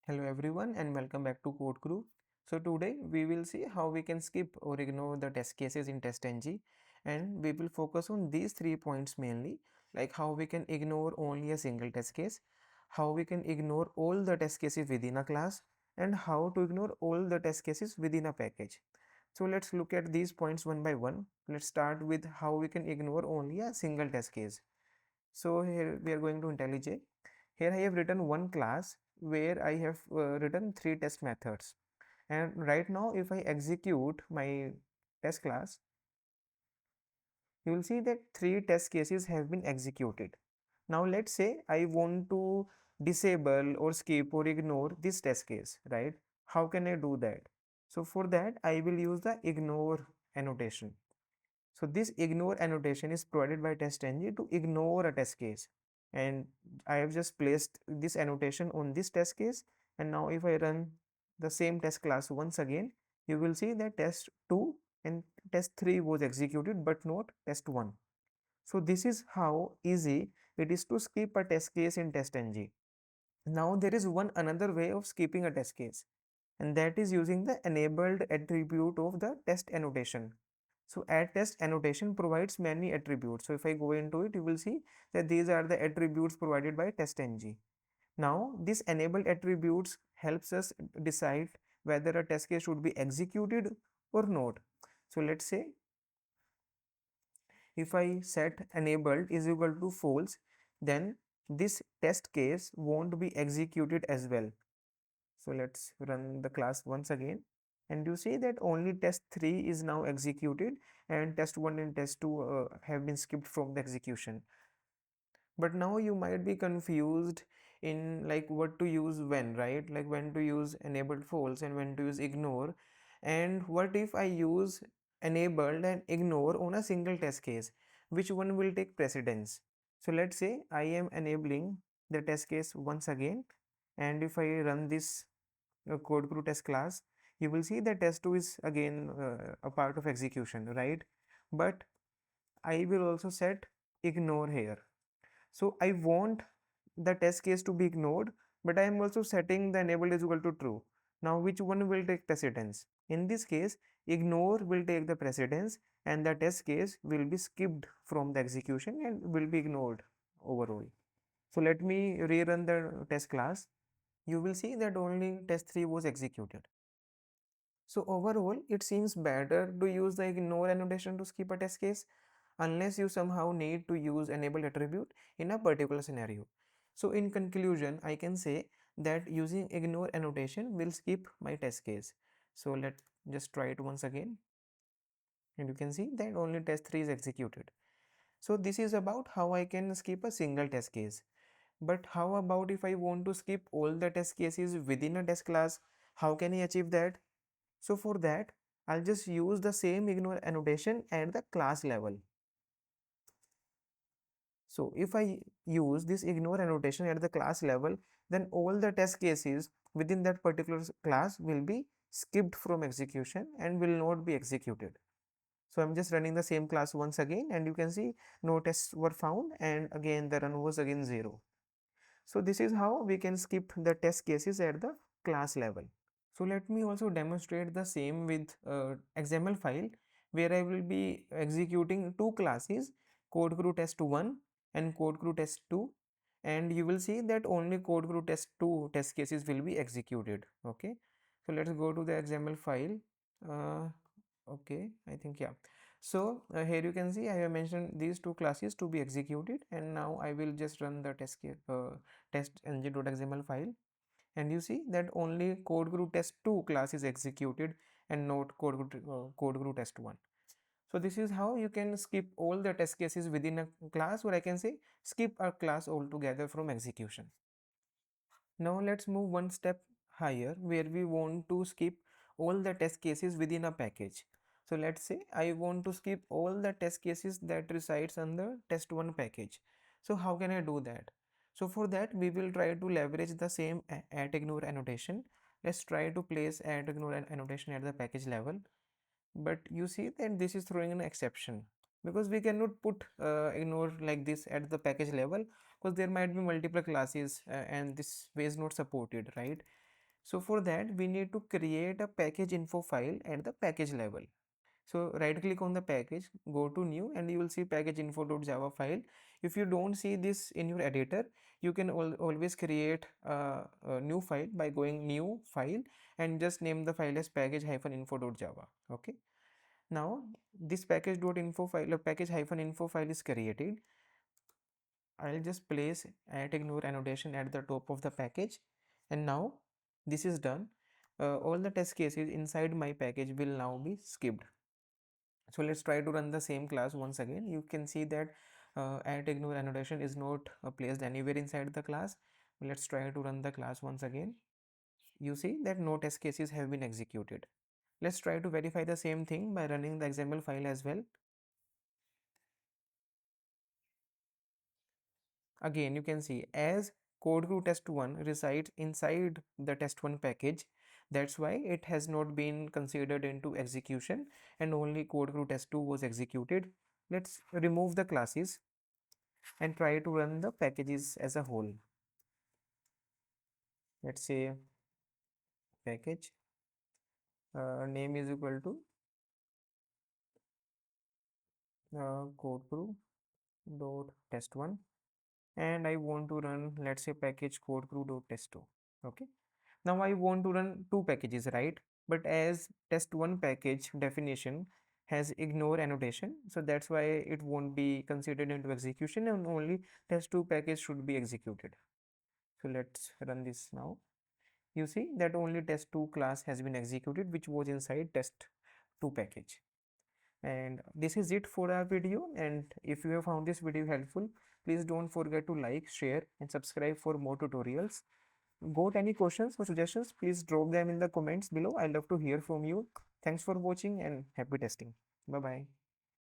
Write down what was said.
Hello everyone and welcome back to Codekru. So today we will see how we can skip or ignore the test cases in TestNG, and we will focus on these 3 points mainly, like how we can ignore only a single test case, how we can ignore all the test cases within a class, and how to ignore all the test cases within a package. So let's look at these points one by one. Let's start with how we can ignore only a single test case. So here we are going to IntelliJ. Here I have written one class where I have written 3 test methods, and right now if I execute my test class, you will see that 3 test cases have been executed. Now let's say I want to disable or skip or ignore this test case, right? How can I do that? So for that I will use the ignore annotation. So this ignore annotation is provided by TestNG to ignore a test case. And I have just placed this annotation on this test case. And now if I run the same test class once again, you will see that test 2 and test 3 was executed, but not test 1. So this is how easy it is to skip a test case in TestNG. Now there is one another way of skipping a test case, and that is using the enabled attribute of the test annotation. So add test annotation provides many attributes. So if I go into it, you will see that these are the attributes provided by TestNG. Now this enabled attributes helps us decide whether a test case should be executed or not. So let's say if I set enabled is equal to false, then this test case won't be executed as well. So let's run the class once again, and you see that only test 3 is now executed and test 1 and test 2 have been skipped from the execution. But now you might be confused in like what to use when, right? Like when to use enabled false and when to use ignore. And what if I use enabled and ignore on a single test case? Which one will take precedence? So let's say I am enabling the test case once again, and if I run this Codekru test class, you will see that test 2 is again a part of execution, right? But I will also set ignore here. So I want the test case to be ignored, but I am also setting the enabled is equal to true. Now which one will take precedence? In this case, ignore will take the precedence and the test case will be skipped from the execution and will be ignored overall. So let me rerun the test class. You will see that only test 3 was executed. So overall, it seems better to use the ignore annotation to skip a test case unless you somehow need to use enable attribute in a particular scenario. So in conclusion, I can say that using ignore annotation will skip my test case. So let's just try it once again, and you can see that only test 3 is executed. So this is about how I can skip a single test case. But how about if I want to skip all the test cases within a test class? How can I achieve that? So for that, I'll just use the same ignore annotation at the class level. So if I use this ignore annotation at the class level, then all the test cases within that particular class will be skipped from execution and will not be executed. So I'm just running the same class once again, and you can see no tests were found, and again the run was again 0. So this is how we can skip the test cases at the class level. So let me also demonstrate the same with XML file, where I will be executing 2 classes, Codekru test 1 and Codekru test 2, and you will see that only Codekru test 2 test cases will be executed. Okay, so let's go to the XML file. Uh, okay, I think, yeah. So here you can see I have mentioned these 2 classes to be executed, and now I will just run the testng.xml file, and you see that only Codekru test 2 class is executed and not Codekru test 1. So this is how you can skip all the test cases within a class, or I can say skip a class altogether from execution. Now let's move one step higher, where we want to skip all the test cases within a package. So let's say I want to skip all the test cases that resides under test1 package. So how can I do that? So for that we will try to leverage the same @ignore annotation. Let's try to place @ignore annotation at the package level, but you see that this is throwing an exception, because we cannot put ignore like this at the package level, because there might be multiple classes and this way is not supported, right? So for that, we need to create a package info file at the package level. So right click on the package, go to new, and you will see package info.java file. If you don't see this in your editor, you can always create a new file by going new file and just name the file as package-info.java. Okay. Now this package.info file or package-info file is created. I'll just place @ignore annotation at the top of the package, and now this is done. All the test cases inside my package will now be skipped. So let's try to run the same class once again. You can see that @ignore annotation is not placed anywhere inside the class. Let's try to run the class once again. You see that no test cases have been executed. Let's try to verify the same thing by running the XML file as well. Again, you can see as Codekru test1 resides inside the test1 package. That's why it has not been considered into execution, and only Codekru test2 was executed. Let's remove the classes and try to run the packages as a whole. Let's say package name is equal to Codekru dot test1, and I want to run, let's say, package Codekru dot test2. Okay. Now I want to run two packages, right? But as test1 package definition has ignore annotation, so that's why it won't be considered into execution, and only test2 package should be executed. So let's run this now. You see that only test2 class has been executed, which was inside test2 package. And this is it for our video. And if you have found this video helpful, please don't forget to like, share, and subscribe for more tutorials. Got any questions or suggestions, please drop them in the comments below. I love to hear from you. Thanks for watching and happy testing. Bye bye.